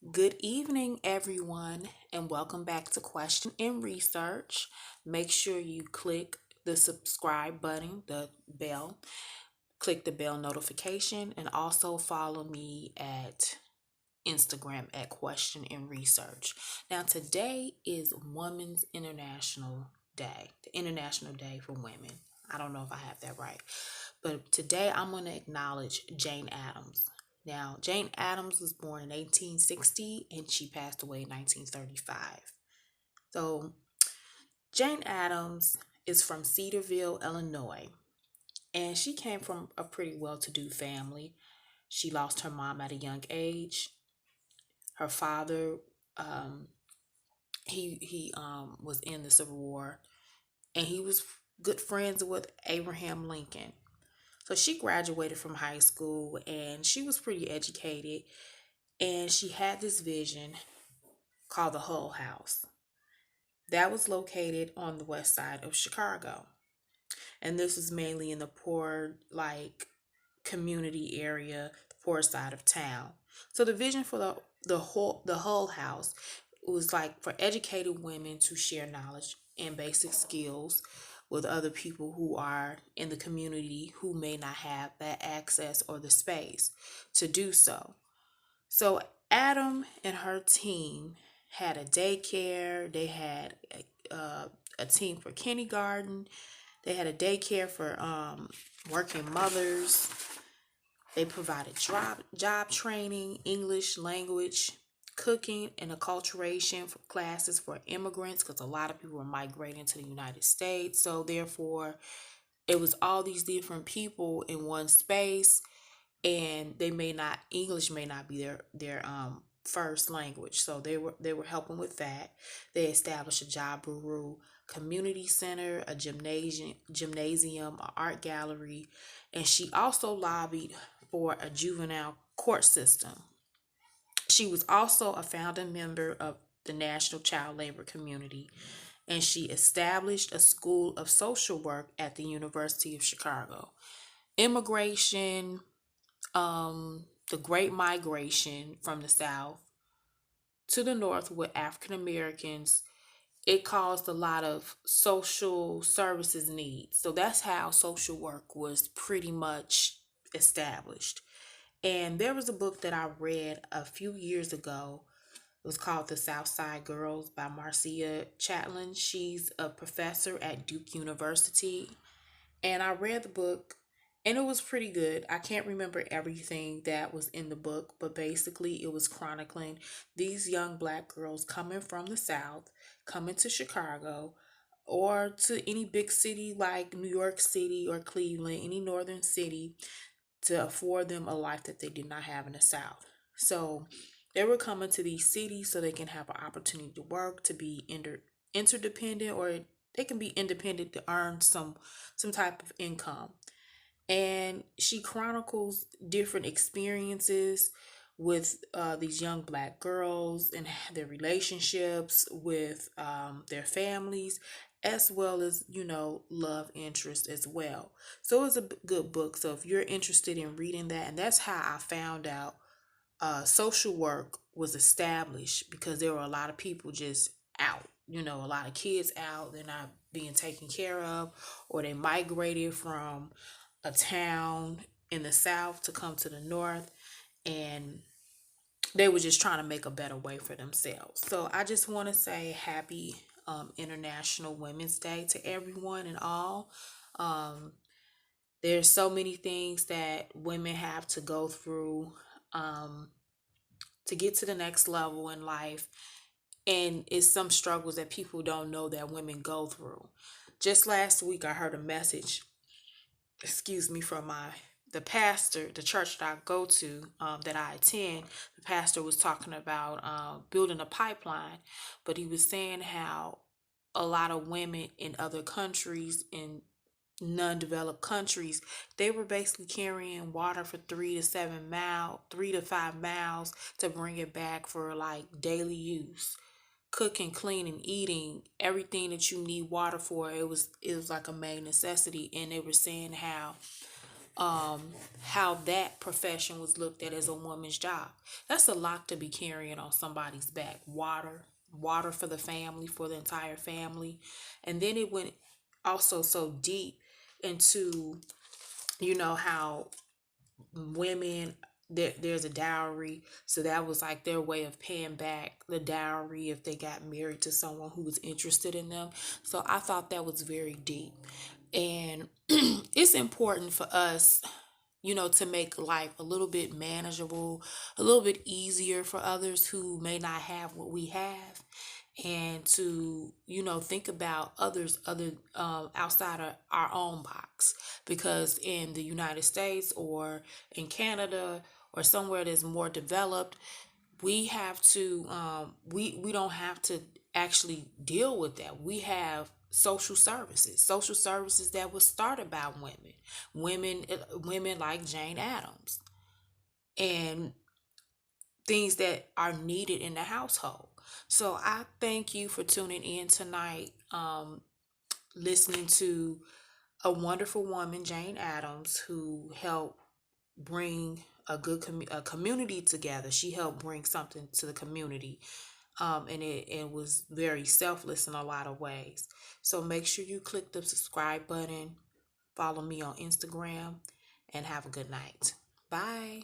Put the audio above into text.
Good evening, everyone, and welcome back to Question and Research. Make sure you click the subscribe button, the bell, click the bell notification, and also follow me at Instagram at Question and Research. Now, today is Women's International Day, the International Day for Women. I don't know if I have that right, but today I'm going to acknowledge Jane Addams. Now, Jane Addams was born in 1860 and she passed away in 1935. So, Jane Addams is from Cedarville, Illinois, and she came from a pretty well to do family. She lost her mom at a young age. Her father, um, he was in the Civil War, and he was good friends with Abraham Lincoln. So she graduated from high school and she was pretty educated, and she had this vision called the Hull House that was located on the west side of Chicago. And this was mainly in the poor, like, community area, the poor side of town. So the vision for the Hull House was like for educated women to share knowledge and basic skills with other people who are in the community who may not have that access or the space to do so. So Adam and her team had a daycare. They had a team for kindergarten. They had a daycare for working mothers. They provided job training, English language, cooking, and acculturation for classes for immigrants because a lot of people were migrating to the United States. So therefore, it was all these different people in one space, and they may not English may not be their first language. So they were helping with that. They established a job bureau, community center, a gymnasium, an art gallery, and she also lobbied for a juvenile court system. She was also a founding member of the National Child Labor Community, and she established a school of social work at the University of Chicago. Immigration, the Great Migration from the South to the North with African Americans, it caused a lot of social services needs. So that's how social work was pretty much established. And there was a book that I read a few years ago. It was called The South Side Girls by Marcia Chatlin. She's a professor at Duke University. And I read the book and it was pretty good. I can't remember everything that was in the book, but basically it was chronicling these young black girls coming from the South, coming to Chicago or to any big city like New York City or Cleveland, any northern city, to afford them a life that they did not have in the South. So they were coming to these cities so they can have an opportunity to work, to be interdependent, or they can be independent to earn some type of income. And she chronicles different experiences with these young black girls and their relationships with their families, as well as, love interest as well. So it's a good book. So if you're interested in reading that, and that's how I found out social work was established, because there were a lot of people just out, a lot of kids out, they're not being taken care of, or they migrated from a town in the South to come to the North, and they were just trying to make a better way for themselves. So I just want to say happy International Women's Day to everyone and all. Um, there's so many things that women have to go through um, to get to the next level in life. And it's some struggles that people don't know that women go through. Just last week, I heard a message, excuse me, from the pastor, the church that I go to, that I attend. The pastor was talking about building a pipeline, but he was saying how a lot of women in other countries, in non-developed countries, they were basically carrying water for 3 to 5 miles to bring it back for like daily use, cooking, cleaning, eating, everything that you need water for. It was like a main necessity. And they were saying how um, how that profession was looked at as a woman's job. That's a lot to be carrying on somebody's back. Water for the family, for the entire family. And then it went also so deep into, how women, there's a dowry, so that was like their way of paying back the dowry if they got married to someone who was interested in them. So I thought that was very deep. And it's important for us, to make life a little bit manageable, a little bit easier for others who may not have what we have, and to, think about others other outside of our own box. Because in the United States or in Canada or somewhere that's more developed, we have to we don't have to actually deal with that. We have social services that was started by women like Jane Addams, and things that are needed in the household. So I thank you for tuning in tonight, listening to a wonderful woman, Jane Addams, who helped bring a community together. She helped bring something to the community, and it was very selfless in a lot of ways. So make sure you click the subscribe button, follow me on Instagram, and have a good night. Bye.